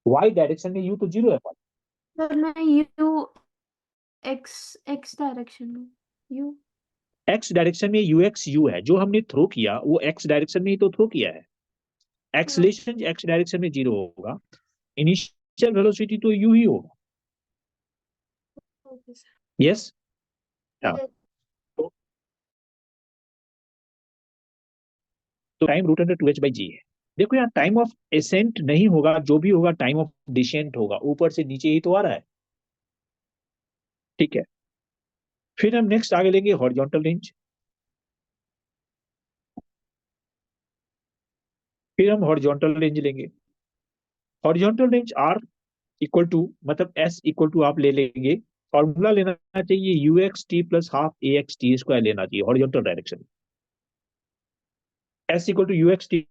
Y direction में you तो zero है। वरना यू एक्स डायरेक्शन में यू एक्स डायरेक्शन में यू एक्स यू है, जो हमने थ्रो किया वो एक्स डायरेक्शन में ही तो थ्रो किया है। एक्सलेशन एक्स डायरेक्शन में जीरो होगा, इनिशियल वेलोसिटी तो यू ही होगा। Okay sir. यस। हाँ, ये तो time root under two h by g है। देखो यहाँ टाइम ऑफ एसेंट नहीं होगा, जो भी होगा टाइम ऑफ डिसेंट होगा, ऊपर से नीचे ही तो आ रहा है। ठीक है, फिर हम नेक्स्ट आगे लेंगे हॉरिजॉन्टल रेंज। फिर हम हॉरिजॉन्टल रेंज लेंगे। Horizontal range r equal to, मतलब एस इक्वल टू आप ले लेंगे, फॉर्मूला लेना चाहिए u x t plus half a x t square लेना चाहिए horizontal direction. S equal to u x t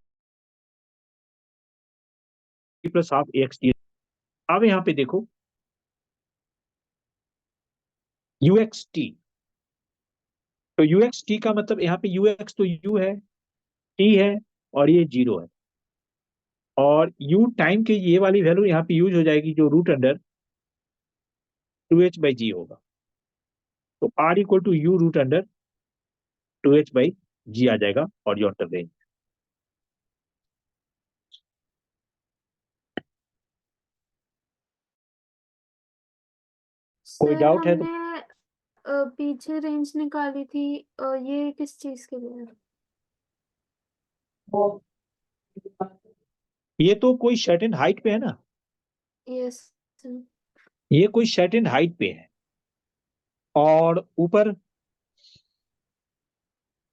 plus half a x t. अब यहाँ पे देखो यू एक्स टी, तो यू एक्स टी का मतलब यहाँ पे यू एक्स तो यू है, टी है, और ये जीरो है। और यू टाइम के ये वाली वैल्यू यहाँ पे यूज हो जाएगी, जो root under two h by g होगा। तो are equal to u root under two h by g आ जाएगा हॉरिजॉन्टल रेंज। कोई सर डाउट है तो। हमने पीछे रेंज निकाली थी, ये किस चीज के लिए है? ये तो कोई सर्टेन हाइट पे है ना, यस सर। ये कोई सर्टेन हाइट पे है, और ऊपर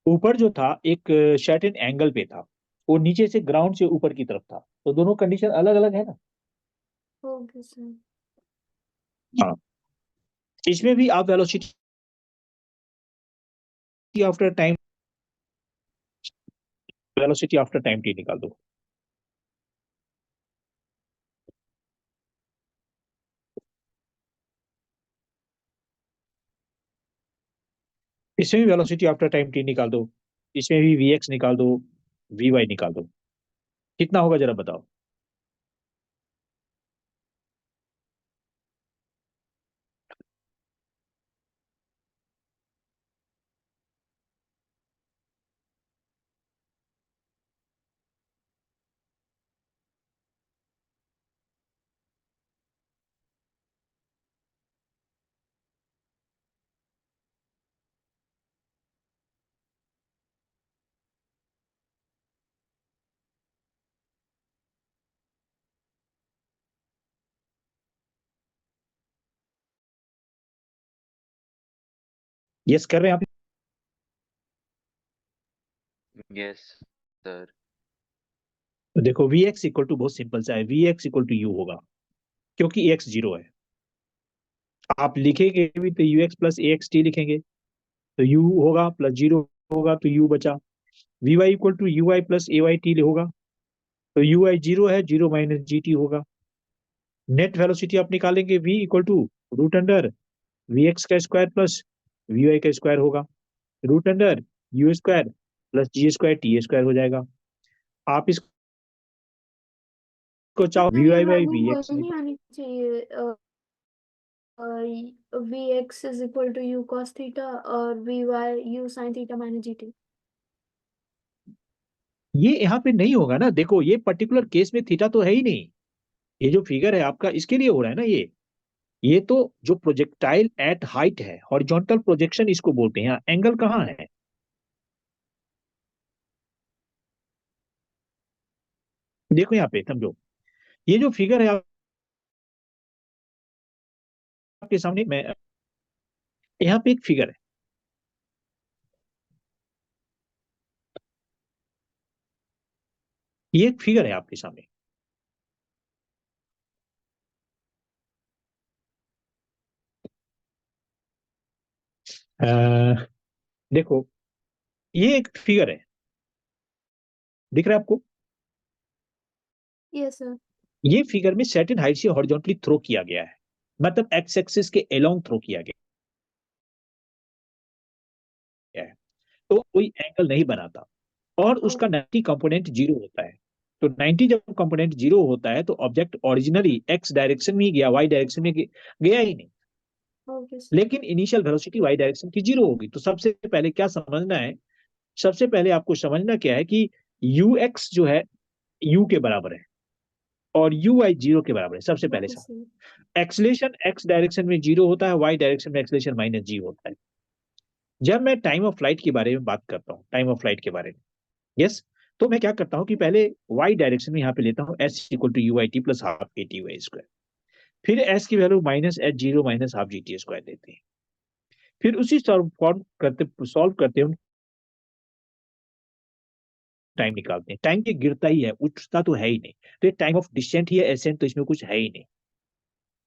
ऊपर जो था एक सर्टेन एंगल पे था, वो नीचे से ग्राउंड से ऊपर की तरफ था, तो दोनों कंडीशन अलग अलग है ना। Okay sir. हाँ, इसमें भी आप velocity after time, velocity after time T निकाल दो। इसमें भी वेलोसिटी आफ्टर टाइम टी निकाल दो, इसमें भी वी एक्स निकाल दो, वी वाई निकाल दो, कितना होगा जरा बताओ। यस कर रहे हैं आप। Yes sir. तो देखो वी एक्स इक्वल टू बहुत सिंपल सा है, v x equal to u होगा, क्योंकि एक्स जीरो है। आप लिखेंगे भी तो u x plus a x t लिखेंगे, तो यू होगा प्लस जीरो होगा तो यू बचा। V y equal to u y plus a y t होगा, तो यू आई जीरो है, जीरो माइनस जी टी होगा। नेट वेलोसिटी आप निकालेंगे v equal to root under v x का स्क्वायर प्लस वी वाई का square होगा, root under u square plus g square t square हो जाएगा। आप इसको चाहो सर वी ये y by value v x. वही नहीं आनी चाहिए, we x is equal to u cos theta और v y u sine theta minus g t. ये यहाँ पे नहीं होगा ना, देखो ये पर्टिकुलर केस में थीटा तो है ही नहीं, ये जो फिगर है आपका इसके लिए हो रहा है ना ये तो जो प्रोजेक्टाइल एट हाइट है, हॉरिजॉन्टल प्रोजेक्शन इसको बोलते हैं। एंगल कहाँ है, देखो यहाँ पे समझो, ये जो फिगर है आपके सामने, मैं यहाँ पे एक फिगर है, ये एक फिगर है आपके सामने। देखो ये एक फिगर है, दिख रहा है आपको। Yes sir. ये फिगर में सर्टेन हाइट से हॉरिजॉन्टली थ्रो किया गया है, मतलब एक्स एक्सिस के अलोंग थ्रो किया गया है, तो कोई एंगल नहीं बनाता, और उसका 90 कंपोनेंट जीरो होता है। तो 90 जब कंपोनेंट 0 होता है तो ऑब्जेक्ट ओरिजिनली एक्स डायरेक्शन में ही गया, वाई डायरेक्शन में गया ही नहीं, ओके सर। लेकिन इनिशियल वेलोसिटी वाई डायरेक्शन की 0 होगी। तो सबसे पहले क्या समझना है, सबसे पहले आपको समझना क्या है कि यू एक्स जो है यू के बराबर है और यू वाई 0 के बराबर है। सबसे पहले ओके सब सर। एक्सलेशन एक्स डायरेक्शन में 0 होता है, वाई डायरेक्शन में एक्सलेशन -g होता है। जब मैं टाइम ऑफ फ्लाइट के बारे में बात करता हूँ, टाइम ऑफ फ्लाइट के बारे में, यस, तो मैं क्या करता हूँ कि पहले वाई डायरेक्शन में यहाँ पे लेता हूँ s equal to u i t plus half a t y square, फिर एस की value -h0 minus half g t square देते हैं, फिर उसी सॉल्व करते हैं, टाइम निकालते हैं। टाइम की गिरता ही है, उठता तो है ही नहीं, तो ये टाइम ऑफ डिसेंट ही है, एसेंट तो इसमें कुछ है ही नहीं।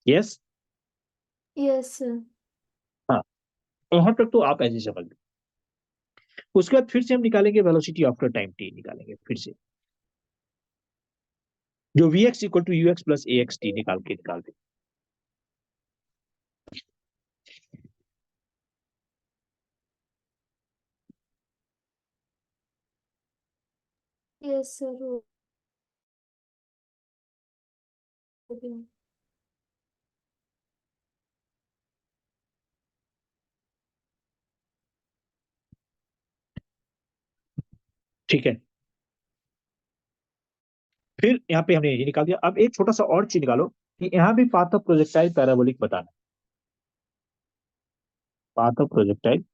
Yes, yes sir. हाँ, वहां तक तो आप ऐसे समझ लो। उसके बाद फिर से हम निकालेंगे वेलोसिटी आफ्टर टाइम टी, निकालेंगे फिर से, जो v x equal to u x plus a x t निकालते। यस सर, हो गया। ठीक है, फिर यहाँ पे हमने ये निकाल दिया। अब एक छोटा सा और चीज निकालो कि यहाँ भी पाथ ऑफ प्रोजेक्टाइल पैराबोलिक बताना, path of projectile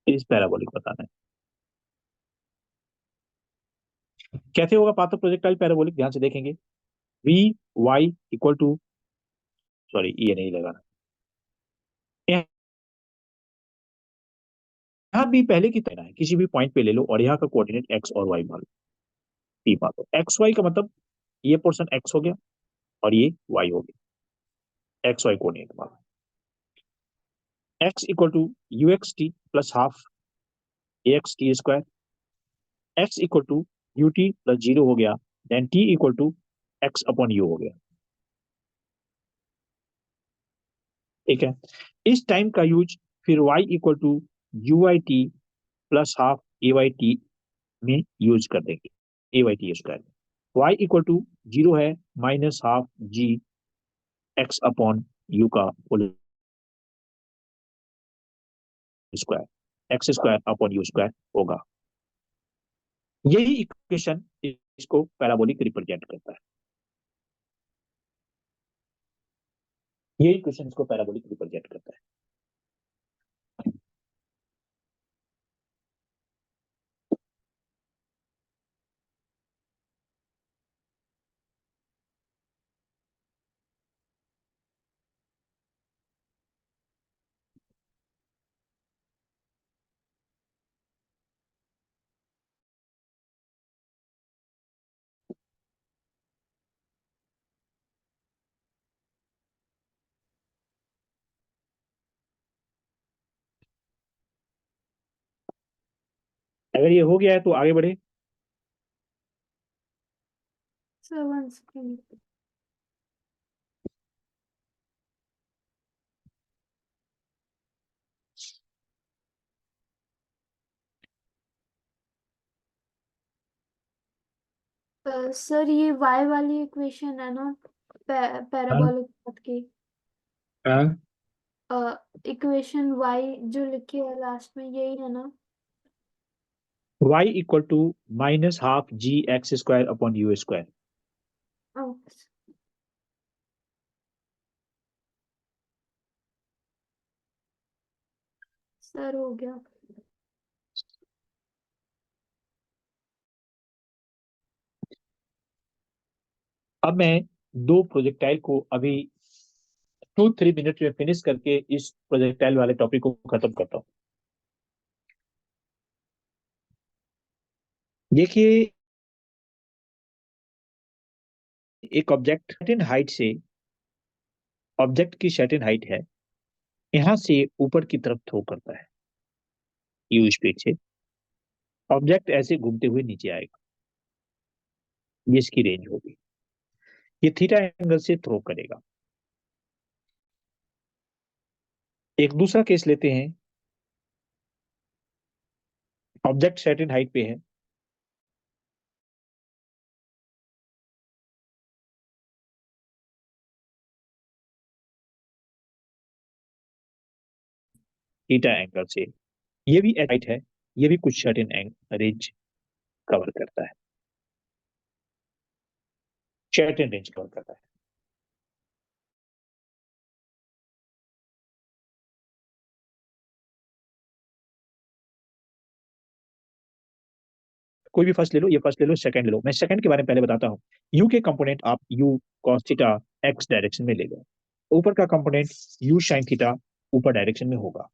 is parabolic बताना है। कैसे होगा पाथ ऑफ प्रोजेक्टाइल पैराबोलिक, ध्यान से देखेंगे। V y equal to, sorry ये नहीं लगाना, यहाँ भी पहले की तरह है, किसी भी पॉइंट पे ले लो और यहाँ का कोऑर्डिनेट एक्स और वाई मान लो, पी मान लो। एक्स वाई का मतलब ये पोर्शन एक्स हो गया और ये वाई हो गया, एक्स वाई कोऑर्डिनेट मान लो। X equal to u x t plus half a x t square, x equal to u t plus 0 हो गया, then t equal to x upon u हो गया। ठीक है, इस टाइम का यूज फिर y equal to u i t plus half a y t में यूज कर देंगे, a y t square. y equal to 0 है, minus half g x upon u का whole square, x square upon u square होगा। यही equation इसको parabolic represent करता है, यही इक्वेशन इसको पैराबोलिक रिप्रेजेंट करता है। अगर ये हो गया है तो आगे बढ़े। Sir 1 second. सर ये y वाली इक्वेशन है ना, पैराबोलिक पाथ की। हाँ, इक्वेशन y जो लिखी है लास्ट में, यही है ना? y equal to minus half g x square upon u square. Okay sir, हो गया। अब मैं दो प्रोजेक्टाइल को अभी 2-3 मिनट में फिनिश करके इस प्रोजेक्टाइल वाले टॉपिक को खत्म करता हूँ। देखिए, एक ऑब्जेक्ट सर्टेन हाइट से, ऑब्जेक्ट की सर्टेन हाइट है, यहां से ऊपर की तरफ थ्रो करता है यू स्पीड से, ऑब्जेक्ट ऐसे घूमते हुए नीचे आएगा, ये इसकी रेंज होगी। ये थीटा एंगल से थ्रो करेगा। एक दूसरा केस लेते हैं, ऑब्जेक्ट सर्टेन हाइट पे है, थीटा एंगल से। ये भी राइट है, ये भी कुछ सर्टेन रेंज कवर करता है, सर्टेन रेंज कवर करता है। कोई भी फर्स्ट ले लो, ये फर्स्ट ले लो, सेकंड ले लो। मैं सेकंड के बारे में पहले बताता हूँ। यू के कंपोनेंट आप you cos theta x direction में ले लो, ऊपर का कंपोनेंट यू साइन थीटा ऊपर डायरेक्शन में होगा।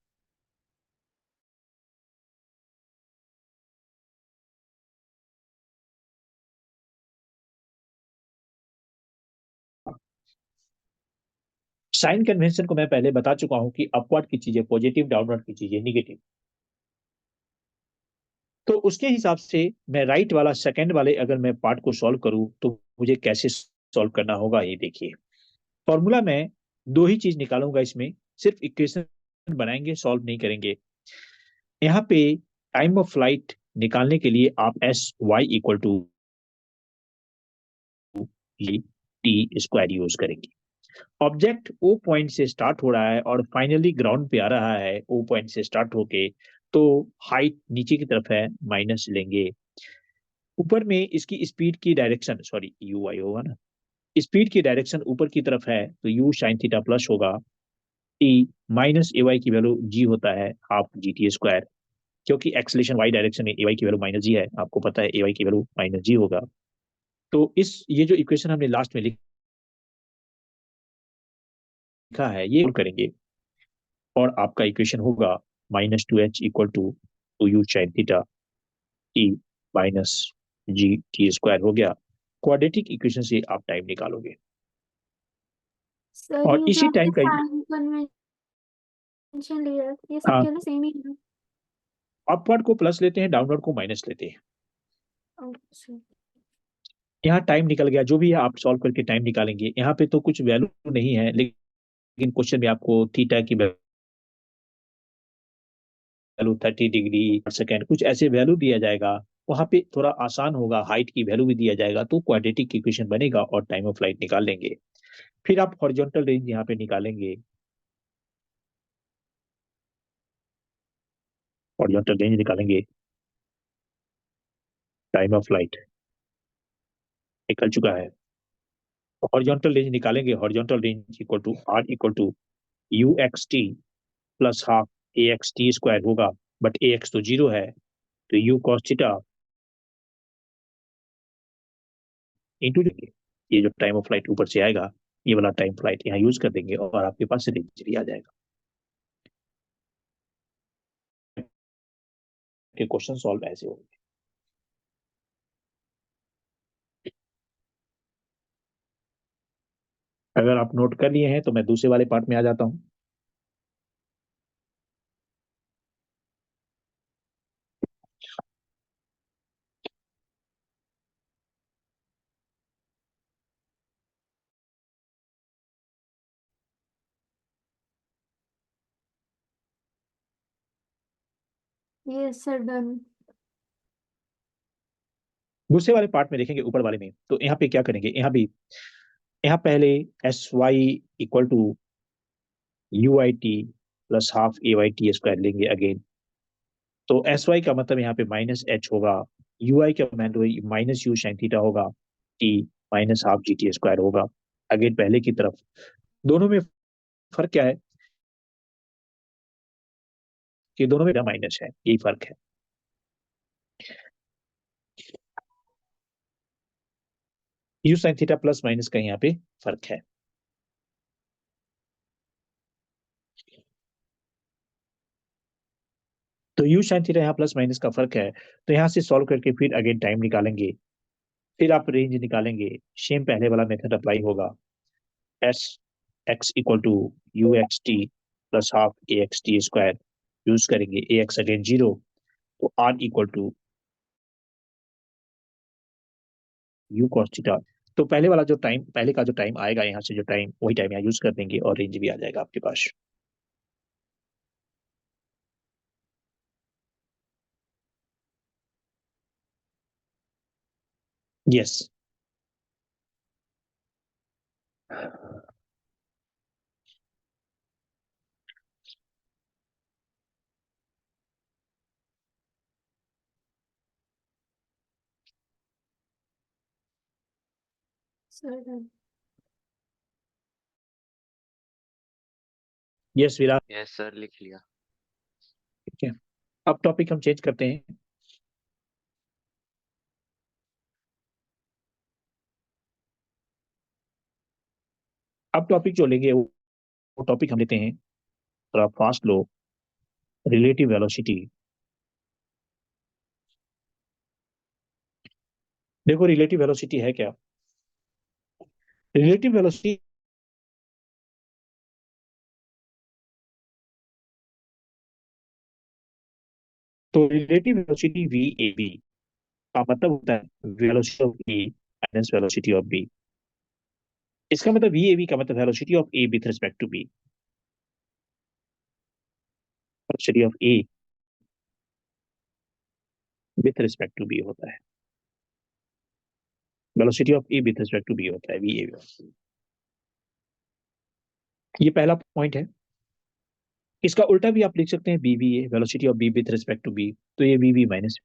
साइन कन्वेंशन को मैं पहले बता चुका हूं कि अपवर्ड की चीजें पॉजिटिव, डाउनवर्ड की चीजें निगेटिव। तो उसके हिसाब से मैं राइट वाला सेकंड वाले अगर मैं पार्ट को सॉल्व करूं तो मुझे कैसे सॉल्व करना होगा, ये देखिए। फॉर्मूला में दो ही चीज निकालूंगा इसमें, सिर्फ इक्वेशन बनाएंगे, सॉल्व नहीं करेंगे। यहाँ पे टाइम ऑफ फ्लाइट निकालने के लिए आप s y equal to t square use करेंगे। ऑब्जेक्ट ओ पॉइंट से स्टार्ट हो रहा है और फाइनली ग्राउंड पे आ रहा है ओ पॉइंट से स्टार्ट होके, तो हाइट नीचे की तरफ है, माइनस लेंगे। ऊपर में इसकी स्पीड की डायरेक्शन, सॉरी यू आई होगा ना, स्पीड की डायरेक्शन ऊपर की तरफ है, तो यू साइन थीटा प्लस होगा। टी माइनस ए वाई की वैल्यू जी होता है, हाफ जी टी स्क्वायर, क्योंकि एक्सलेशन वाई डायरेक्शन में ए वाई की वैल्यू माइनस जी है, आपको पता है ए वाई की वैल्यू माइनस जी होगा। तो इस ये जो इक्वेशन हमने लास्ट में लिखा है ये करेंगे, और आपका इक्वेशन होगा minus two h equal to u sine theta t minus g t square हो गया। क्वाड्रेटिक इक्वेशन से आप टाइम निकालोगे, सर और ये जो इसी आपने टाइम का साइन कन्वेंशन लिया है, ये हाँ, सबके लिए सेम ही है। अपवर्ड को प्लस लेते हैं, डाउनवर्ड को माइनस लेते हैं। अच्छा। यहाँ टाइम निकल गया, जो भी है आप सॉल्व करके टाइम निकालेंगे। यहाँ पे तो कुछ वैल्यू नहीं है, लेकिन क्वेश्चन में आपको थीटा की वैल्यू 30 डिग्री पर सेकेंड कुछ ऐसे वैल्यू दिया जाएगा, वहां पे थोड़ा आसान होगा, हाइट की वैल्यू भी दिया जाएगा, तो क्वाड्रेटिक इक्वेशन बनेगा और टाइम ऑफ फ्लाइट निकाल लेंगे। फिर आप हॉरिजॉन्टल रेंज यहाँ पे निकालेंगे, हॉरिजॉन्टल रेंज निकालेंगे, टाइम ऑफ फ्लाइट निकल चुका है। हॉरिजॉन्टल रेंज निकालेंगे, horizontal range equal to r equal to u x t plus half a x t square होगा, बट ए एक्स तो जीरो है, तो यू कॉस थीटा इंटू, ये जो टाइम ऑफ फ्लाइट ऊपर से आएगा, ये वाला टाइम फ्लाइट यहाँ यूज कर देंगे और आपके पास रेंज भी आ जाएगा। के क्वेश्चन सॉल्व ऐसे होंगे। अगर आप नोट कर लिए हैं तो मैं दूसरे वाले पार्ट में आ जाता हूं। ये सर डन। दूसरे वाले पार्ट में देखेंगे, ऊपर वाले में, तो यहाँ पे क्या करेंगे, यहाँ भी यहाँ पहले s y equal to u i t plus half a y t square लेंगे अगेन। तो एस वाई का मतलब यहाँ पे माइनस एच होगा, यू आई का मतलब माइनस यू साइन थीटा होगा, t minus half g t square होगा। अगेन पहले की तरफ, दोनों में फर्क क्या है कि दोनों में माइनस है, यही फर्क है। You sine theta plus minus का यहाँ पे फर्क है। तो यू साइन थीटा यहाँ प्लस माइनस का फर्क है, तो यहाँ से सॉल्व करके फिर अगेन टाइम निकालेंगे, फिर आप रेंज निकालेंगे। सेम पहले वाला मेथड अप्लाई होगा, s x equal to u x t plus half a x t square use करेंगे, ए एक्स अगेन जीरो, तो are equal to u cos theta. तो पहले वाला जो टाइम, पहले का जो टाइम आएगा यहाँ से, जो टाइम वही टाइम यहाँ यूज कर देंगे और रेंज भी आ जाएगा आपके पास। Yes, Sir, done. Yes Virat, yes sir, लिख लिया। ठीक है। अब टॉपिक हम चेंज करते हैं। अब टॉपिक जो लेंगे वो टॉपिक हम लेते हैं, थोड़ा फास्ट लो, रिलेटिव वेलोसिटी। देखो रिलेटिव वेलोसिटी है क्या? रिलेटिव वेलोसिटी तो relative velocity v a b का मतलब होता है velocity of a minus velocity of b. इसका मतलब वी ए बी का मतलब velocity of a with respect to b, velocity of a with respect to b होता है, velocity of a with respect to b होता है we a B. ये पहला पॉइंट है। इसका उल्टा भी आप लिख सकते हैं b b a, velocity of b with respect to b, तो ये v b minus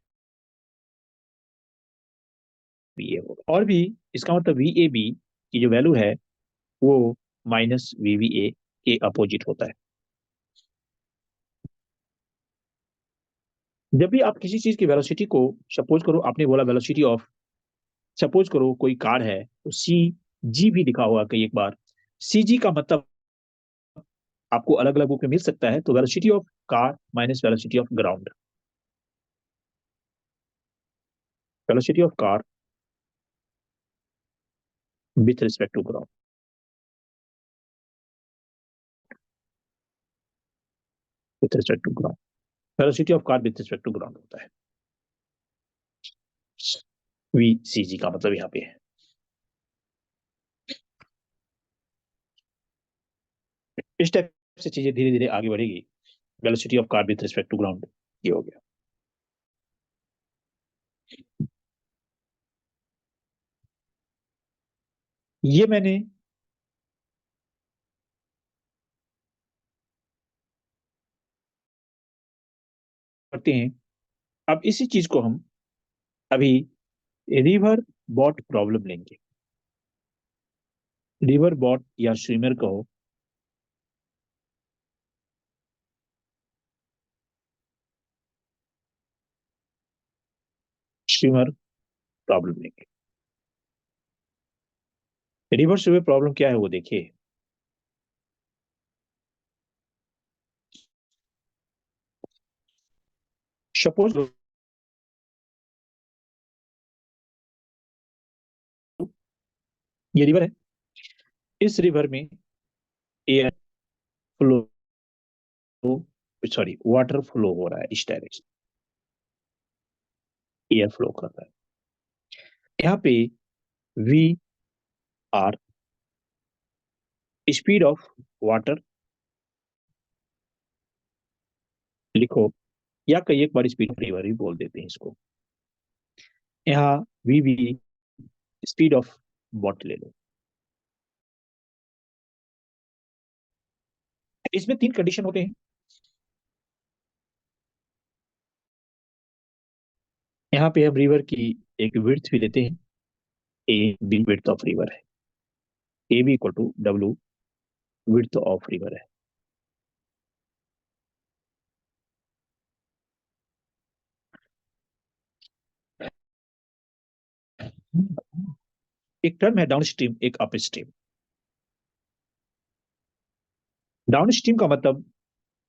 v a होगा। और भी इसका मतलब वी ए बी की जो वैल्यू है वो माइनस वी वी ए के अपोजिट होता है। जब भी आप किसी चीज की वेलोसिटी को, सपोज करो आपने बोला वेलोसिटी ऑफ, सपोज करो कोई कार है तो सी जी भी लिखा होगा कई एक बार, सी जी का मतलब आपको अलग अलग बुक में मिल सकता है, तो velocity of car minus velocity of ground, velocity of car with respect to ground, with respect to ground, velocity of car with respect to ground होता है, वी सी जी का मतलब यहाँ पे है। इस टाइप से चीजें धीरे धीरे आगे बढ़ेगी। Velocity of car with respect to ground ये हो गया। ये मैंने करते हैं। अब इसी चीज को हम अभी रिवर बॉट प्रॉब्लम लेंगे। रिवर बॉट या स्विमर कहो, स्विमर प्रॉब्लम लेंगे। रिवर स्विमर प्रॉब्लम क्या है वो देखिए। सपोज ये रिवर है, इस रिवर में air flow, sorry water flow हो रहा है इस डायरेक्शन, एयर फ्लो कर रहा है। यहाँ पे v r speed of water लिखो, या कई एक बार स्पीड ऑफ रिवर भी बोल देते हैं इसको। यहाँ v v speed of boat ले लो। इसमें तीन कंडीशन होते हैं। यहाँ पे हम रिवर की एक विड्थ भी लेते हैं, a b width of river है, ए बी इक्वल टू डब्ल्यू विड्थ ऑफ रिवर है। एक टर्म है डाउन स्ट्रीम, एक अप स्ट्रीम। डाउन स्ट्रीम का मतलब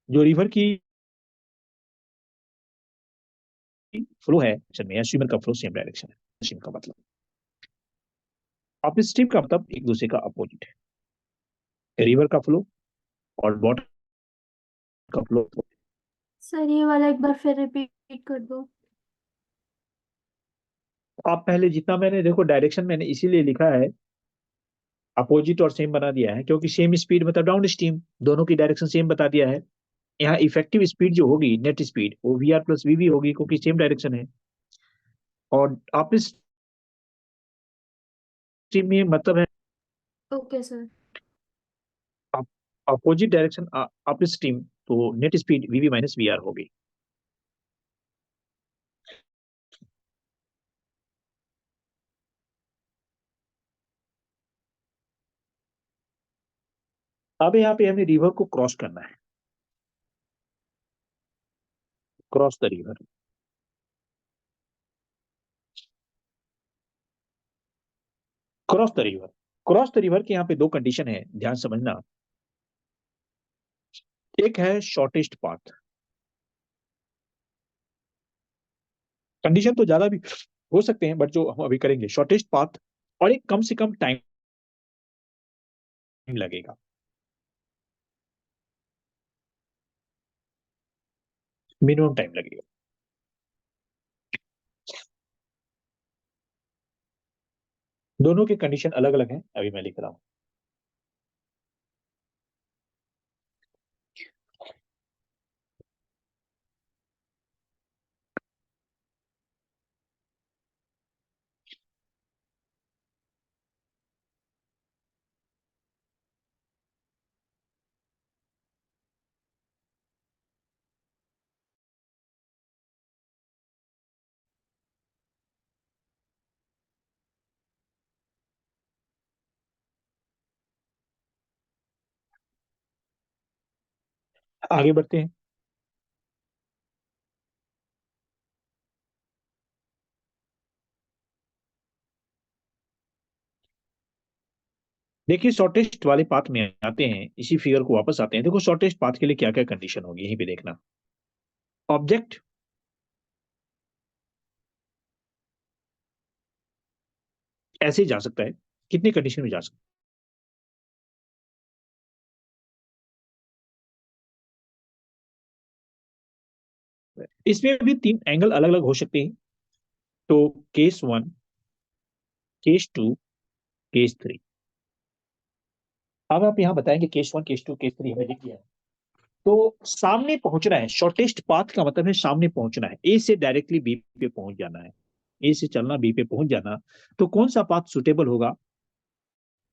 जो रिवर की फ्लो है में, या स्विमर का फ्लो सेम डायरेक्शन है, स्ट्रीम का मतलब। अप स्ट्रीम का मतलब एक दूसरे का अपोजिट है, रिवर का फ्लो और वाटर का फ्लो। सर ये वाला एक बार फिर रिपीट कर दो। आप पहले जितना मैंने देखो डायरेक्शन मैंने इसीलिए लिखा है अपोजिट और सेम बना दिया है, क्योंकि सेम स्पीड मतलब डाउन स्ट्रीम, दोनों की डायरेक्शन सेम बता दिया है। यहाँ इफेक्टिव स्पीड जो होगी नेट स्पीड वो v r plus v v होगी, क्योंकि सेम डायरेक्शन है। और अप स्ट्रीम में मतलब है okay sir. Opposite direction upstream, तो net speed v v minus v r होगी। अब यहाँ पे हमें रिवर को क्रॉस करना है, cross the river. Cross the river, cross the river के यहाँ पे दो कंडीशन है, ध्यान समझना। एक है शॉर्टेस्ट पाथ, कंडीशन तो ज्यादा भी हो सकते हैं बट जो हम अभी करेंगे शॉर्टेस्ट पाथ, और एक कम से कम टाइम लगेगा। मिनिमम टाइम लगेगा। दोनों के कंडीशन अलग अलग हैं, अभी मैं लिख रहा हूं। आगे बढ़ते हैं। देखिए शॉर्टेस्ट वाले पाथ में आते हैं, इसी फिगर को वापस आते हैं। देखो शॉर्टेस्ट पाथ के लिए क्या क्या कंडीशन होगी, यहीं पे देखना। ऑब्जेक्ट ऐसे ही जा सकता है, कितनी कंडीशन में जा सकता है, इसमें भी तीन एंगल अलग अलग हो सकते हैं। तो case one, case two, case three. अब आप यहाँ बताएंगे case one, case two, case three हमें लिख दिया है। तो सामने पहुंचना है, शॉर्टेस्ट पाथ का मतलब है सामने पहुंचना है, ए से डायरेक्टली बी पे पहुंच जाना है, ए से चलना बी पे पहुंच जाना। तो कौन सा पाथ सुटेबल होगा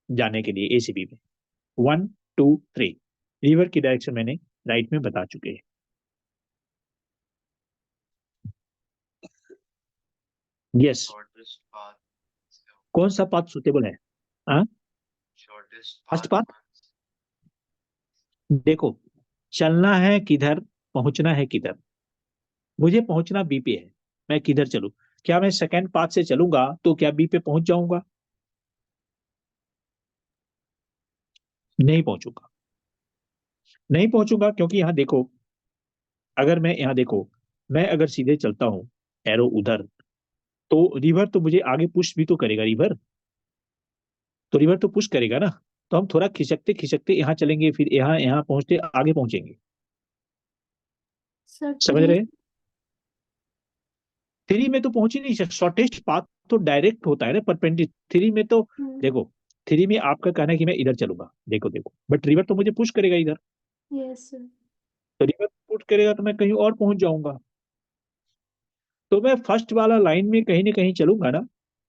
जाने के लिए ए से बी में? One, two, three. रिवर की डायरेक्शन मैंने राइट में बता चुके हैं। Yes, Shortest path. कौन सा पाथ सुटेबल है? हाँ, Shortest फर्स्ट path. पाथ। देखो चलना है किधर, पहुंचना है किधर? मुझे पहुंचना बी पे है, मैं किधर चलूं? क्या मैं सेकंड पाथ से चलूंगा तो क्या बी पे पहुंच जाऊंगा? नहीं पहुंचूंगा, नहीं पहुंचूंगा, क्योंकि यहां देखो, अगर मैं यहाँ देखो, मैं अगर सीधे चलता हूं एरो उधर, तो रिवर तो मुझे आगे पुश भी तो करेगा, रिवर तो रिवर तो पुश करेगा ना। तो हम थोड़ा खिसकते खिसकते यहाँ चलेंगे, फिर यहाँ यहाँ पहुंचते आगे पहुंचेंगे। सर समझ थ्री। रहे हैं? थ्री में तो पहुंच ही नहीं सकते, शॉर्टेस्ट पाथ तो डायरेक्ट होता है ना, परपेंडिकुलर। थ्री में तो देखो, थ्री में आपका कहना है कि मैं इधर चलूंगा, देखो देखो, बट रिवर तो मुझे पुश करेगा इधर, यस सर। तो रिवर पुश करेगा तो मैं कहीं और पहुंच जाऊंगा। तो मैं फर्स्ट वाला लाइन में कहीं ना कहीं चलूंगा ना,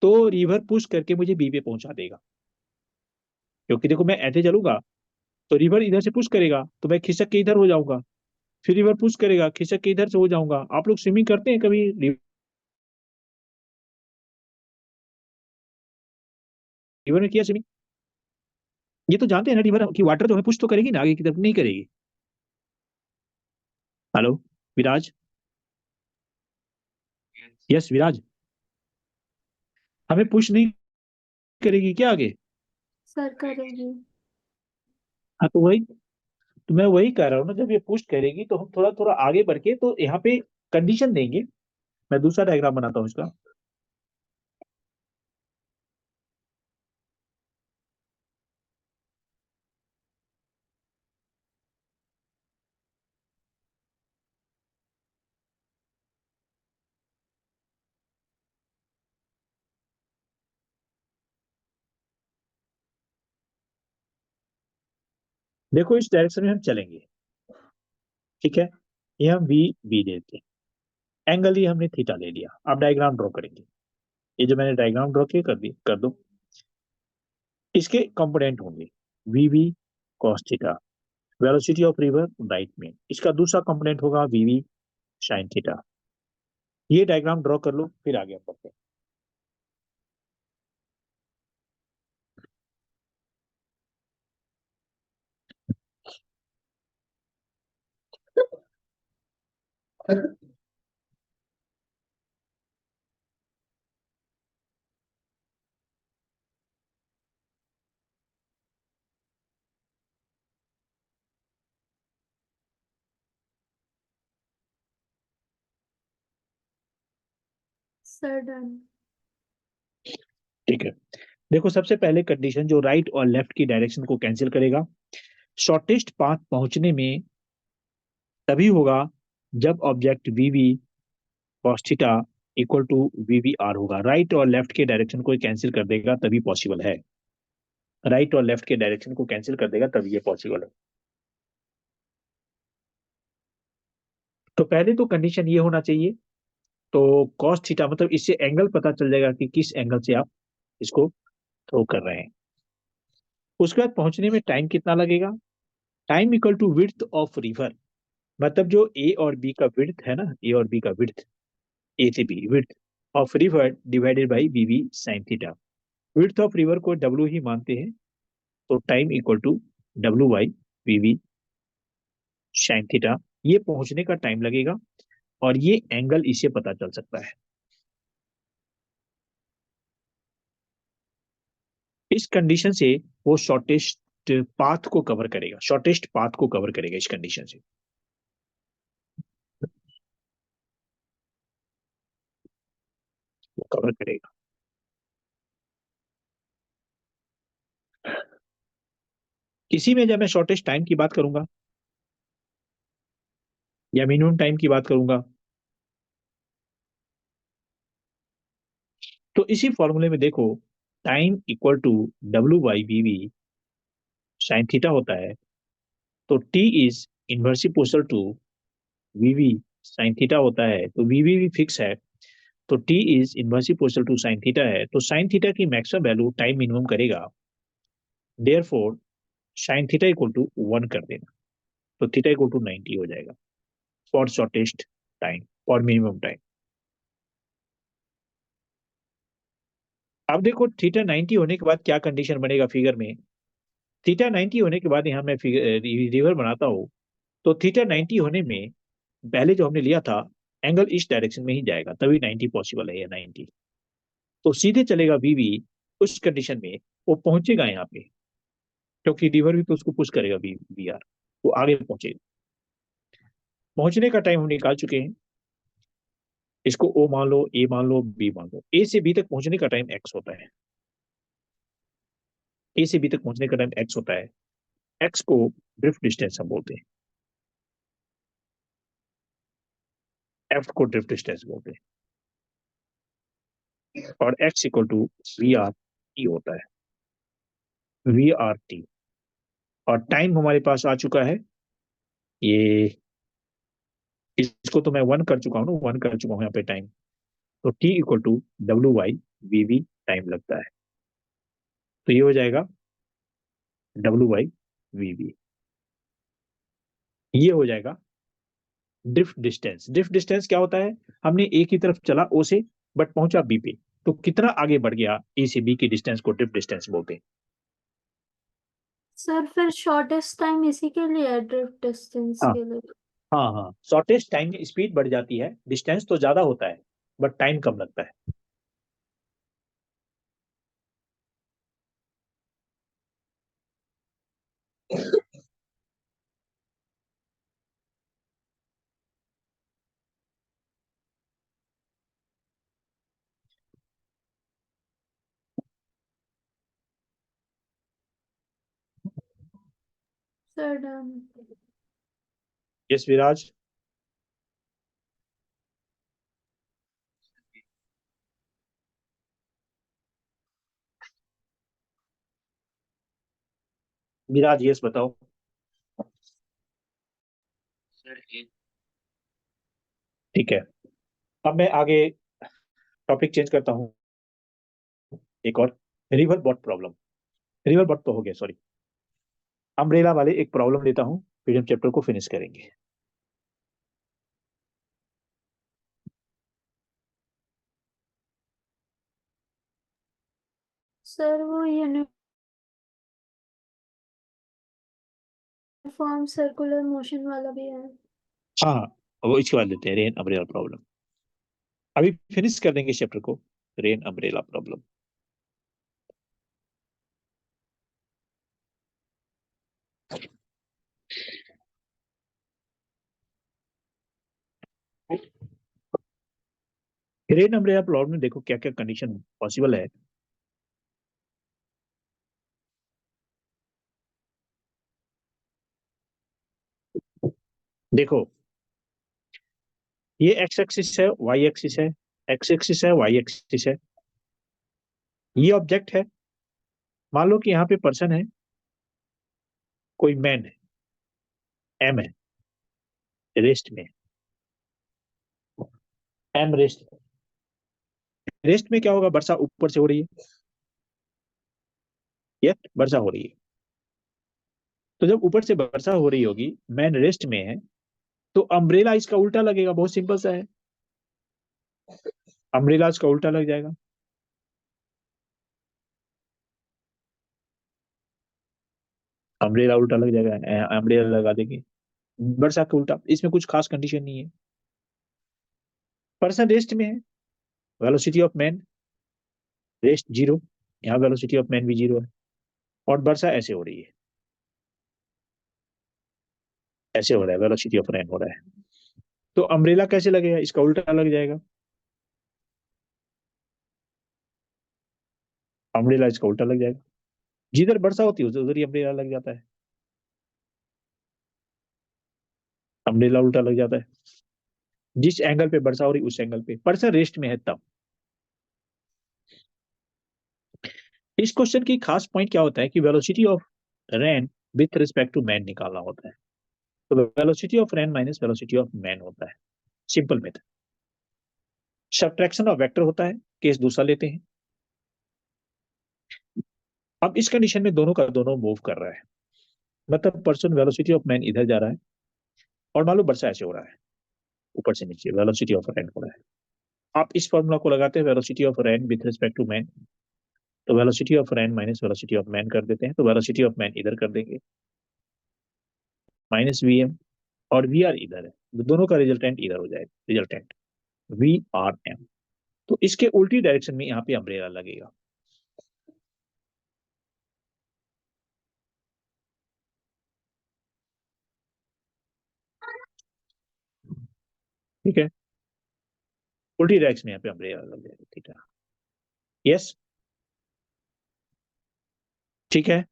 तो रिवर पुश करके मुझे बी पे पहुंचा देगा। क्योंकि देखो मैं ऐसे चलूंगा तो रिवर इधर से पुश करेगा तो मैं खिसक के इधर हो जाऊंगा, फिर रिवर पुश करेगा, खिसक के इधर से हो जाऊंगा। आप लोग स्विमिंग करते हैं कभी? रिवर में किया स्विमिंग? ये तो जानते हैं ना, रिवर की वाटर जो है पुश तो करेगी ना, आगे की तरफ नहीं करेगी। हेलो विराज। Yes. यस विराज, हमें पुश नहीं करेगी क्या आगे? सर करेगी। हाँ तो वही, तो मैं वही कह रहा हूँ ना, जब ये पुश करेगी तो हम थोड़ा थोड़ा आगे बढ़ के तो यहाँ पे कंडीशन देंगे। मैं दूसरा डायग्राम बनाता हूँ इसका। देखो इस डायरेक्शन में हम चलेंगे, ठीक है? ये हम वी बी देते हैं, एंगल ये हमने थीटा ले लिया। अब डायग्राम ड्रॉ करेंगे। ये जो मैंने डायग्राम ड्रॉ किया कर दी, कर दो। इसके कंपोनेंट होंगे v v cos theta, velocity of river right में, इसका दूसरा कंपोनेंट होगा वी वी साइन थीटा। ये डायग्राम ड्रॉ कर लो, फिर आगे हम बढ़ते हैं। Sir done. ठीक है, देखो सबसे पहले कंडीशन जो राइट और लेफ्ट की डायरेक्शन को कैंसिल करेगा, शॉर्टेस्ट पाथ पहुंचने में तभी होगा जब object V V cos theta equal to V V R होगा। राइट और लेफ्ट के डायरेक्शन को कैंसिल कर देगा तभी पॉसिबल है, राइट और लेफ्ट के डायरेक्शन को कैंसिल कर देगा तभी ये पॉसिबल है। तो पहले तो कंडीशन ये होना चाहिए, तो cos थीटा मतलब इससे एंगल पता चल जाएगा कि किस एंगल से आप इसको थ्रो कर रहे हैं। उसके बाद पहुंचने में टाइम कितना लगेगा, time equal to width of river, मतलब जो ए और बी का विड्थ है ना, ए और बी का विड्थ, ए से B width of river divided by B V sine theta. Width of river को डब्ल्यू ही मानते हैं, तो time equal to W by V we sine theta, ये पहुंचने का टाइम लगेगा और ये एंगल इससे पता चल सकता है। इस कंडीशन से वो शॉर्टेस्ट पाथ को कवर करेगा, शॉर्टेस्ट पाथ को कवर करेगा इस कंडीशन से। वो कवर करेगा। इसी में जब मैं शॉर्टेस्ट टाइम की बात करूंगा या मिनिमम टाइम की बात करूंगा, तो इसी फॉर्मूले में देखो time equal to W by V we sine theta होता है, तो T is inversely proportional to V we sine theta होता है, तो वी वी भी फिक्स है, तो T is inversely proportional to sine theta है, तो साइन थीटा की मैक्सिमम वैल्यू टाइम मिनिमम करेगा, therefore sine theta equal to 1 कर देना, तो थीटा इक्वल टू 90 हो जाएगा फॉर शॉर्टेस्ट टाइम और मिनिमम टाइम। अब देखो थीटा 90 होने के बाद क्या कंडीशन बनेगा फिगर में, थीटा 90 होने के बाद यहाँ मैं रिवर बनाता हूँ, तो थीटा 90 होने में पहले जो हमने लिया था एंगल इस डायरेक्शन में ही जाएगा, तभी 90 पॉसिबल है, या 90 तो सीधे चलेगा वीवी। उस कंडीशन में वो पहुंचेगा यहाँ पे, क्योंकि रिवर भी तो उसको पुश करेगा वी वी आर, वो आगे पहुंचेगा। पहुंचने का टाइम हम निकाल चुके हैं, इसको ओ मान लो, ए मान लो, बी मान लो। ए से बी तक पहुंचने का टाइम एक्स होता है, ए से बी तक पहुंचने का टाइम एक्स होता है, एक्स को ड्रिफ्ट डिस्टेंस हम बोलते हैं, एफ को ड्रिफ्ट डिस्टेंस बोलते हैं, और X equal to V R T होता है, वी आर टी। और टाइम हमारे पास आ चुका है, ये इसको तो मैं 1 कर चुका हूँ ना, 1 कर चुका हूँ यहाँ पे टाइम, तो T equal to W by V V time लगता है, तो ये हो जाएगा डब्ल्यू वाई वी वी, ये हो जाएगा ड्रिफ्ट डिस्टेंस। ड्रिफ्ट डिस्टेंस क्या होता है, हमने ए की तरफ चला ओ से, बट पहुंचा बी पे, तो कितना आगे बढ़ गया ए से बी की डिस्टेंस को ड्रिफ्ट डिस्टेंस बोलते हैं। सर फिर शॉर्टेस्ट टाइम इसी के लिए है, ड्रिफ्ट डिस्टेंस हाँ के लिए। हाँ हाँ, शॉर्टेस्ट टाइम में स्पीड बढ़ जाती है, डिस्टेंस तो ज्यादा होता है बट टाइम कम लगता है। Sir done. यस विराज। विराज यस बताओ। सर एक ठीक है, अब मैं आगे टॉपिक चेंज करता हूँ, एक और river boat problem, river boat तो हो गया सॉरी, अम्ब्रेला वाले एक प्रॉब्लम लेता हूँ, फिर हम चैप्टर को फिनिश करेंगे। सर वो यूनिफॉर्म सर्कुलर मोशन वाला भी है। हाँ, वो इसके बाद लेते हैं रेन अम्ब्रेला प्रॉब्लम। अभी फिनिश कर देंगे चैप्टर को, rain umbrella problem. Rain umbrella problem में देखो क्या क्या कंडीशन पॉसिबल है। देखो ये एक्स एक्सिस है, वाई एक्सिस है, एक्स एक्सिस है, वाई एक्सिस है। ये ऑब्जेक्ट है, मान लो कि यहाँ पे पर्सन है, कोई मैन है, एम है, रेस्ट में, एम रेस्ट। रेस्ट में क्या होगा, वर्षा ऊपर से हो रही है, ये वर्षा हो रही है। तो जब ऊपर से वर्षा हो रही होगी, मैन रेस्ट में है, तो अम्ब्रेला इसका उल्टा लगेगा, बहुत सिंपल सा है, अम्ब्रेला इसका उल्टा लग जाएगा। अम्ब्रेला उल्टा लग जाएगा, अम्ब्रेला लगा देंगे, वर्षा का उल्टा। इसमें कुछ खास कंडीशन नहीं है। पर्सन रेस्ट में है, velocity of man rest zero, यहाँ वेलोसिटी ऑफ मैन भी जीरो है, और वर्षा ऐसे हो रही है, ऐसे हो रहा है, वेलोसिटी ऑफ रेन हो रहा है। तो अम्ब्रेला कैसे लगेगा, इसका उल्टा लग जाएगा, अम्ब्रेला इसका उल्टा लग जाएगा। जिधर वर्षा होती है उधर ही अम्ब्रेला लग जाता है, अम्ब्रेला उल्टा लग जाता है। जिस एंगल पे वर्षा हो रही उस एंगल पे पर्सन रेस्ट में है तब। इस क्वेश्चन की खास पॉइंट क्या होता है कि velocity of rain with respect to man निकालना होता है। तो velocity of rain minus velocity of man होता है, simple method. Subtraction of vector होता है, केस दूसरा लेते हैं। अब इस कंडीशन में दोनों का दोनों मूव कर रहा है, मतलब पर्सन वेलोसिटी ऑफ मैन इधर जा रहा है, और मान लो वर्षा ऐसे हो रहा है, ऊपर से नीचे वेलोसिटी ऑफ रेन हो रहा है। आप इस फॉर्मूला को लगाते हैं, velocity of rain with respect to man, तो velocity of rain minus velocity of man कर देते हैं, तो वेलोसिटी ऑफ मैन इधर कर देंगे, माइनस वी एम, और वी आर इधर है, तो दोनों का रिजल्टेंट इधर हो जाएगा, रिजल्टेंट वी आर एम। तो इसके उल्टी डायरेक्शन में यहाँ पे अम्ब्रेला लगेगा। ठीक है, उल्टी डायरेक्शन में यहाँ पे अम्ब्रेला लग जाएगा, ठीक है। यस, ठीक है,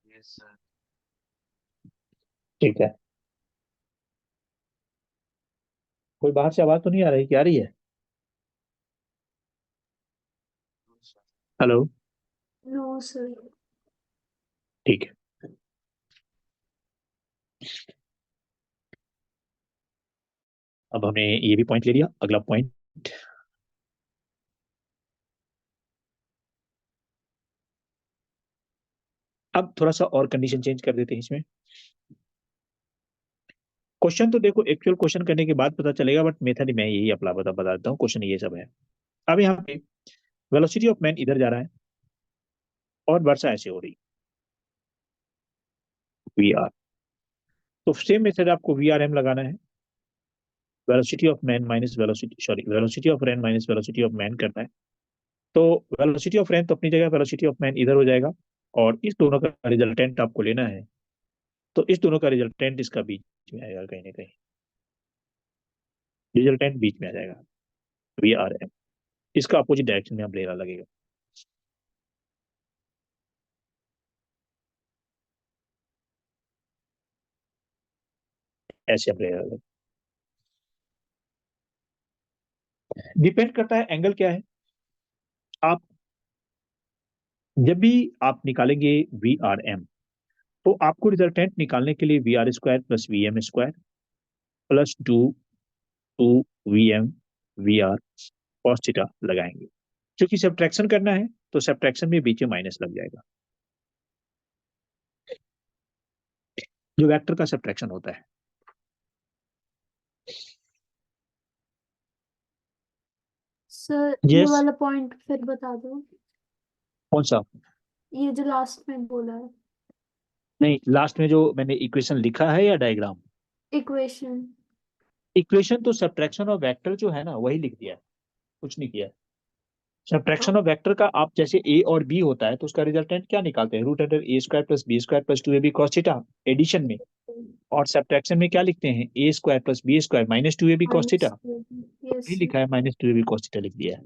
Yes, sir. ठीक है। कोई बाहर से आवाज तो नहीं आ रही, क्या आ रही है? No, sir. Hello, no sir. ठीक है। अब हमने ये भी पॉइंट ले लिया, अगला पॉइंट। अब थोड़ा सा और कंडीशन चेंज कर देते हैं इसमें। क्वेश्चन तो देखो एक्चुअल क्वेश्चन करने के बाद पता चलेगा, बट मेथड मैं यही अपना बता देता हूँ, क्वेश्चन ये सब है। अब यहाँ पे वेलोसिटी ऑफ मैन इधर जा रहा है, और वर्षा ऐसे हो रही, वी आर। तो सेम मेथड आपको वी आर एम लगाना है, velocity of man minus velocity, sorry, velocity of rain minus velocity of man करना है। तो वेलोसिटी ऑफ रेन तो अपनी जगह, वेलोसिटी ऑफ मैन इधर हो जाएगा, और इस दोनों का रिजल्टेंट आपको लेना है, तो इस दोनों का रिजल्टेंट इसका बीच में आएगा, कहीं ना कहीं रिजल्टेंट बीच में आ जाएगा, वी आर एम। इसका अपोजिट डायरेक्शन में अम्ब्रेला लगेगा, ऐसे अम्ब्रेला लगेगा। डिपेंड करता है एंगल क्या है। आप जब भी आप निकालेंगे वी आर एम, तो आपको रिजल्टेंट निकालने के लिए V R square plus V M square plus two two V M V R cos theta लगाएंगे। क्योंकि सब्ट्रैक्शन करना है, तो सब्ट्रैक्शन में बीच में माइनस लग जाएगा, जो वेक्टर का सब्ट्रैक्शन होता है। सर ये यस, वाला पॉइंट फिर बता दो, कौन सा? ये जो लास्ट में बोला है। नहीं, लास्ट में जो मैंने इक्वेशन लिखा है या डायग्राम? इक्वेशन। इक्वेशन तो सब्ट्रैक्शन ऑफ वेक्टर जो है ना वही लिख दिया है, कुछ नहीं किया है। सब्ट्रैक्शन ऑफ वेक्टर का आप जैसे ए और बी होता है तो उसका रिजल्टेंट क्या निकालते हैं, root under a square plus b square plus 2ab cos theta addition में, और सब्ट्रैक्शन में क्या लिखते हैं, a square plus b square minus 2ab cos theta, yes यही लिखा है, माइनस 2ab cos थीटा लिख दिया है।